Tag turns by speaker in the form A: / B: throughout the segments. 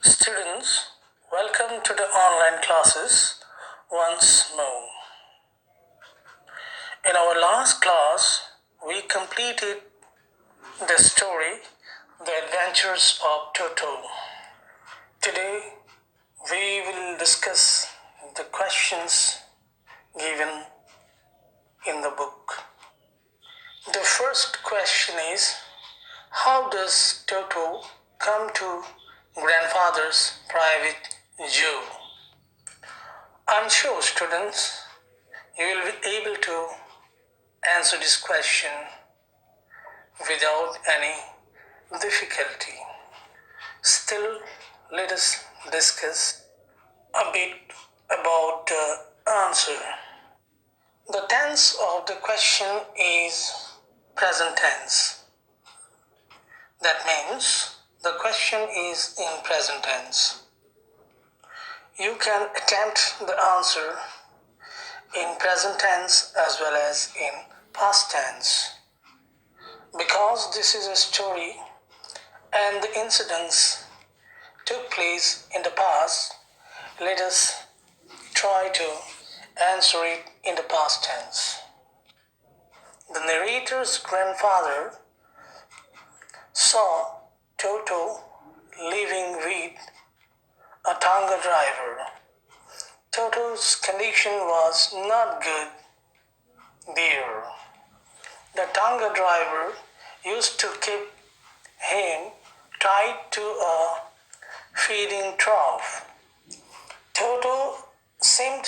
A: Students, welcome to the online classes once more. In our last class, we completed the story The Adventures of Toto. Today, we will discuss the questions given in the book. The first question is, how does Toto come to grandfather's private zoo? I'm sure, students, you will be able to answer this question without any difficulty. Still, let us discuss a bit about the answer. The tense of the question is present tense. That means the question is in present tense. You can attempt the answer in present tense as well as in past tense. Because this is a story and the incidents took place in the past, let us try to answer it in the past tense. The narrator's grandfather saw Toto living with a Tonga driver. Toto's condition was not good there. The Tonga driver used to keep him tied to a feeding trough. Toto seemed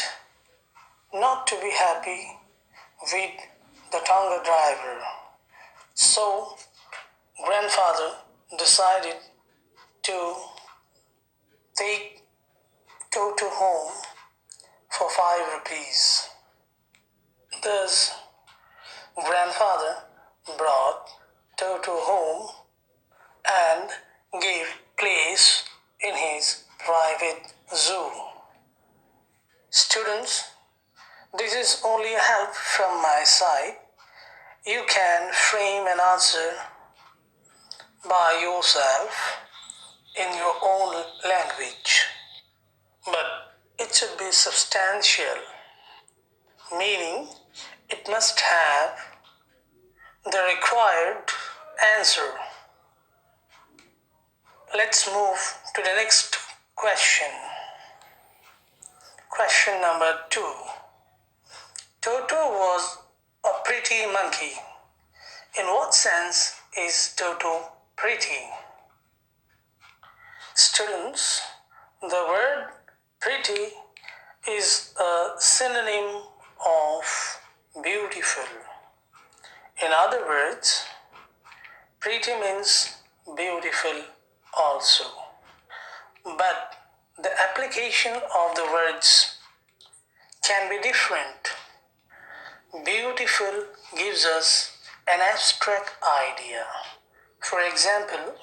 A: not to be happy with the Tonga driver. So, grandfather decided to take Toto home for 5 rupees. Thus, grandfather brought Toto home and gave place in his private zoo. Students, this is only a help from my side. You can frame an answer by yourself in your own language, but it should be substantial, meaning it must have the required answer. Let's move to the next question. Question number 2. Toto was a pretty monkey. In what sense is Toto pretty? Students, the word pretty is a synonym of beautiful. In other words, pretty means beautiful also. But the application of the words can be different. Beautiful gives us an abstract idea. For example,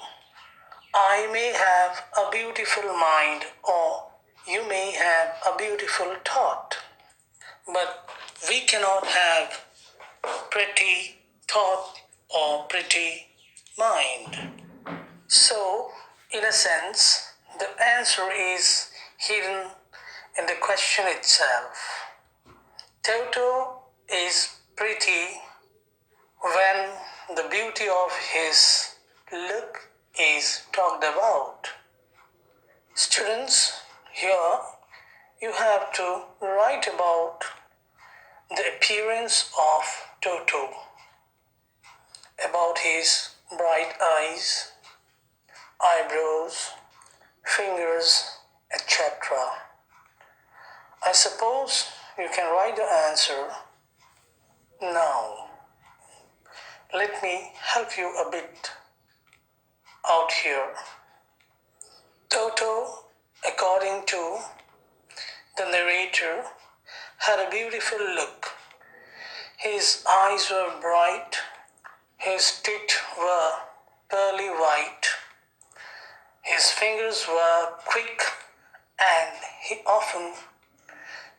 A: I may have a beautiful mind, or you may have a beautiful thought. But we cannot have pretty thought or pretty mind. So, in a sense, the answer is hidden in the question itself. Toto is pretty when the beauty of his look is talked about. Students, here you have to write about the appearance of Toto, about his bright eyes, eyebrows, fingers, etc. I suppose you can write the answer now. Let me help you a bit out here. Toto, according to the narrator, had a beautiful look. His eyes were bright, his teeth were pearly white, his fingers were quick, and he often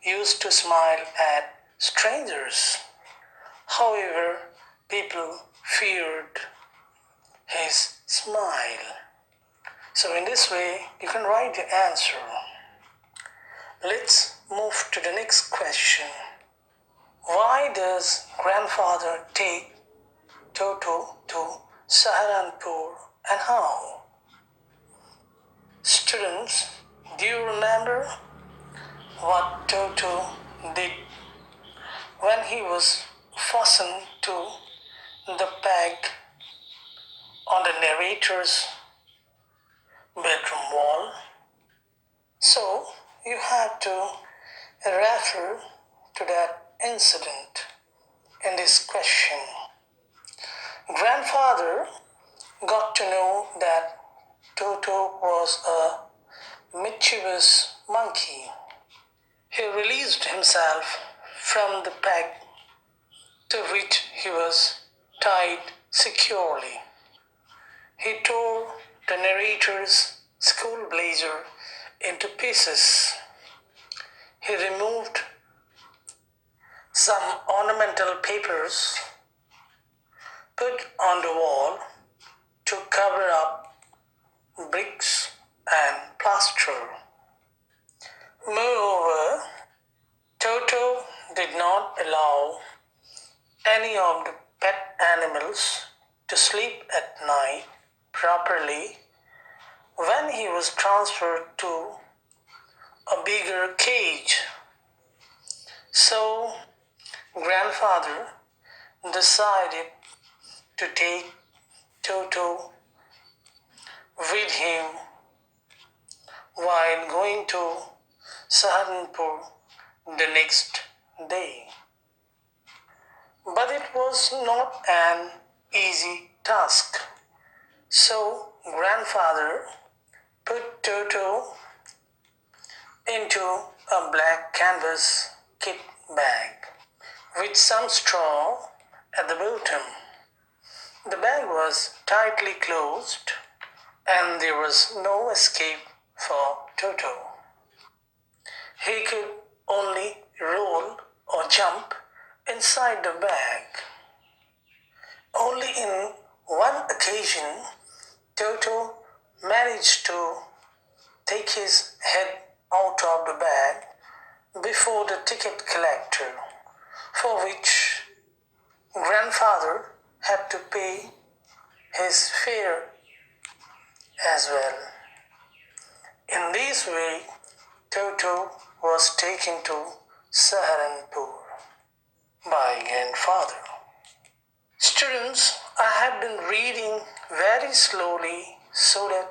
A: used to smile at strangers. However, people feared his smile. So, in this way, you can write the answer. Let's move to the next question. Why does grandfather take Toto to Saharanpur and how? Students, do you remember what Toto did when he was fastened to the peg on the narrator's bedroom wall? So, you have to refer to that incident in this question. Grandfather got to know that Toto was a mischievous monkey. He released himself from the peg to which he was tied securely. He tore the narrator's school blazer into pieces. He removed some ornamental papers put on the wall to cover up bricks and plaster. Moreover, Toto did not allow any of the pet animals to sleep at night properly when he was transferred to a bigger cage. So, grandfather decided to take Toto with him while going to Saharanpur the next day. But it was not an easy task. So grandfather put Toto into a black canvas kit bag with some straw at the bottom. The bag was tightly closed and there was no escape for Toto. He could only roll or jump inside the bag. Only in one occasion, Toto managed to take his head out of the bag before the ticket collector, for which grandfather had to pay his fare as well. In this way, Toto was taken to Saharanpur by grandfather. Students, I have been reading very slowly so that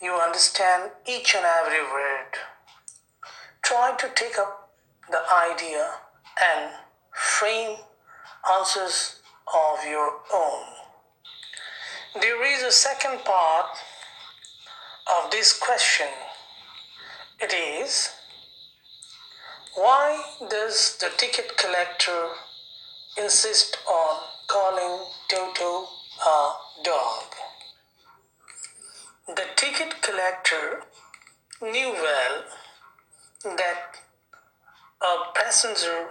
A: you understand each and every word. Try to take up the idea and frame answers of your own. There is a second part of this question. It is, why does the ticket collector insist on calling Toto a dog? The ticket collector knew well that a passenger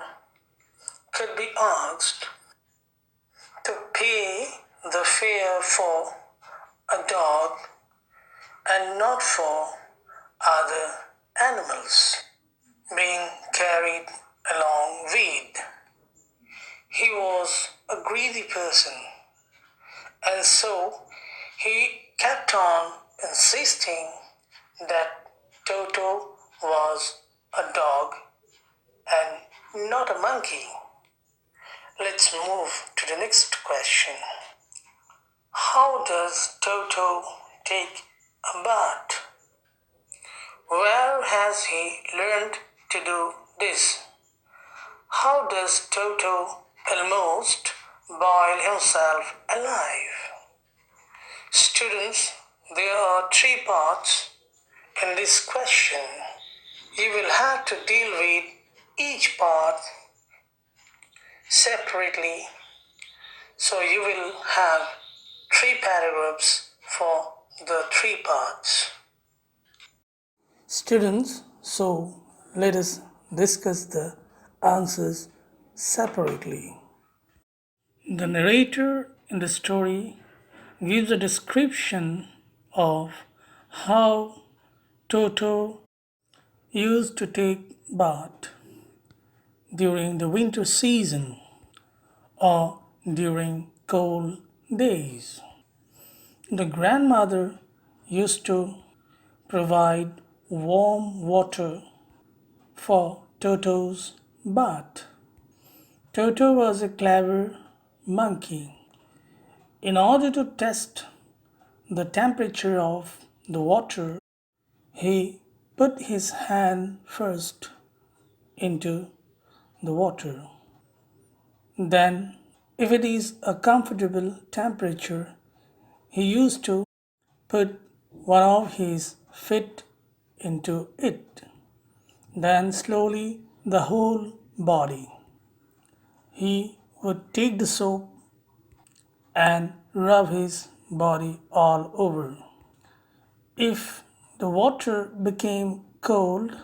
A: could be asked to pay the fare for a dog and not for other animals being carried along with. He was a greedy person, and so he kept on insisting that Toto was a dog and not a monkey. Let's move to the next question. How does Toto take a bath? Where has he learned to do this? How does Toto almost boil himself alive? Students, there are three parts in this question. You will have to deal with each part separately, so you will have three paragraphs for the three parts. Students, so let us discuss the answers separately. The narrator in the story gives a description of How Toto used to take bath during the winter season or during cold days. The grandmother used to provide warm water for Toto's bath. Toto was a clever monkey. In order to test the temperature of the water, he put his hand first into the water. Then, if it is a comfortable temperature, he used to put one of his feet into it. Then, slowly, the whole body. He would take the soap and rub his body all over. If the water became cold,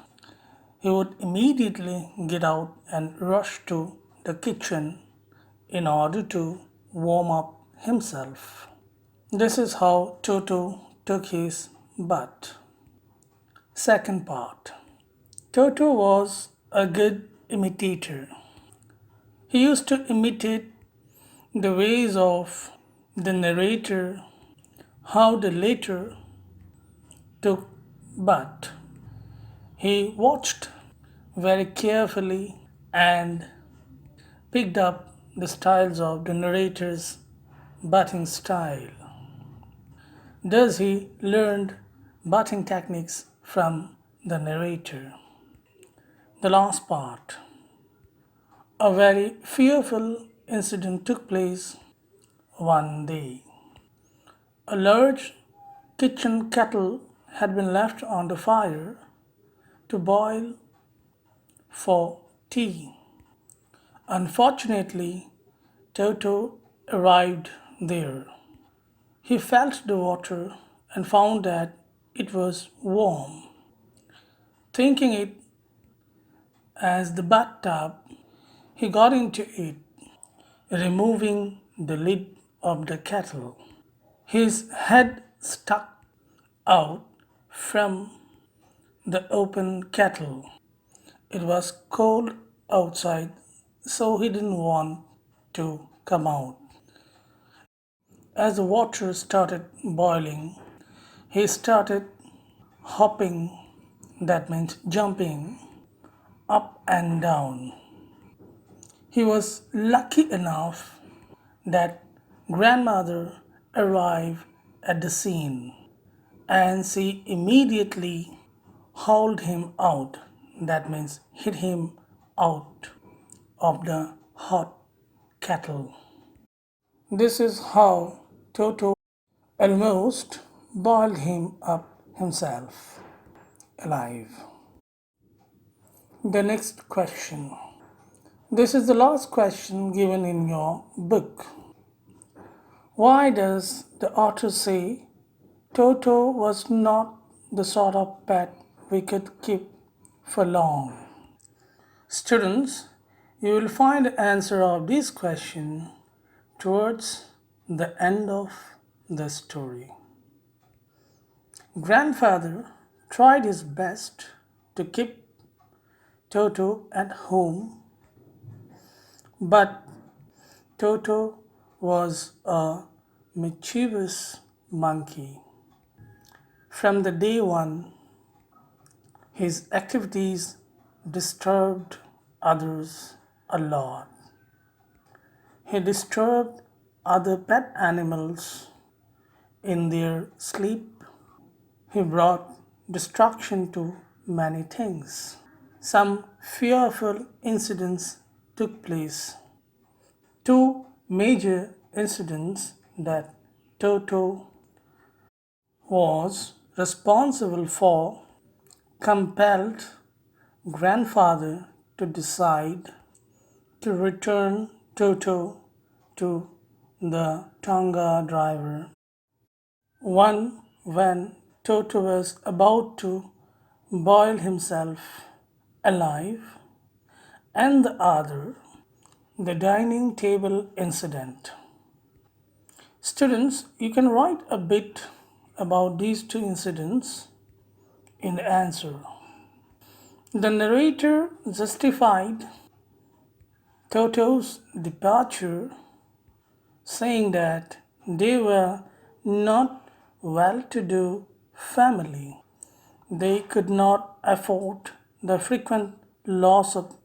A: he would immediately get out and rush to the kitchen in order to warm up himself. This is how Toto took his bath. Second part. Toto was a good imitator. He used to imitate the ways of the narrator, how the latter took bath. He watched very carefully and picked up the styles of the narrator's bathing style. Thus, he learned bathing techniques from the narrator. The last part. A very fearful incident took place one day. A large kitchen kettle had been left on the fire to boil for tea. Unfortunately, Toto arrived there. He felt the water and found that it was warm. Thinking it as the bathtub, he got into it, removing the lid of the kettle. His head stuck out from the open kettle. It was cold outside, so he didn't want to come out. As the water started boiling, he started hopping, that means jumping, up and down. He was lucky enough that grandmother arrived at the scene and she immediately hauled him out, that means hit him out of the hot kettle. This is how Toto almost boiled him up himself alive. The next question. This is the last question given in your book. Why does the author say Toto was not the sort of pet we could keep for long? Students, you will find the answer of this question towards the end of the story. Grandfather tried his best to keep Toto at home, but Toto was a mischievous monkey. From the day one, his activities disturbed others a lot. He disturbed other pet animals in their sleep. He brought destruction to many things. Some fearful incidents took place. Two major incidents that Toto was responsible for compelled grandfather to decide to return Toto to the Tonga driver. One when Toto was about to boil himself alive, and the other the dining table incident. Students, you can write a bit about these two incidents in the answer. The narrator justified Toto's departure, saying that they were not well-to-do family. They could not afford the frequent loss of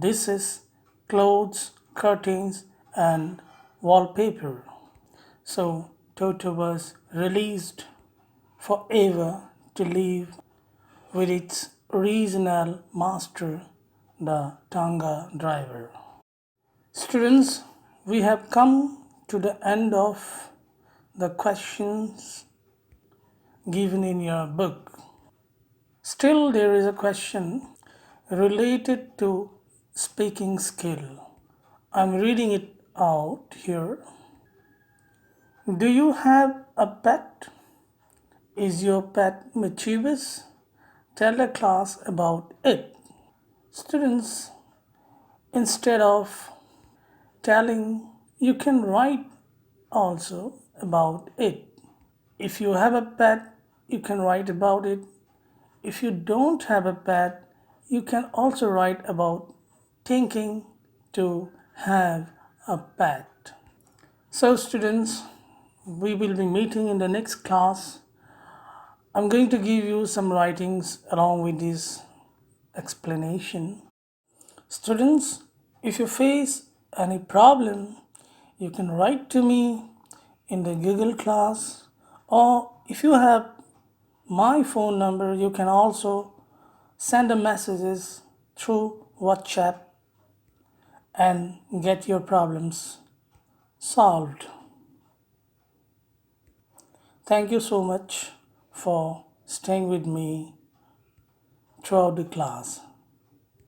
A: dishes, clothes, curtains, and wallpaper. So Toto was released forever to live with its original master, the Tanga driver. Students, we have come to the end of the questions given in your book. Still, there is a question related to speaking skill. I'm reading it out here. Do you have a pet? Is your pet mischievous? Tell the class about it. Students, instead of telling, you can write also about it. If you have a pet, you can write about it. If you don't have a pet, you can also write about thinking to have a pet. So, students, we will be meeting in the next class. I'm going to give you some writings along with this explanation. Students, if you face any problem, you can write to me in the Google class, or if you have my phone number, you can also send the messages through WhatsApp and get your problems solved. Thank you so much for staying with me throughout the class.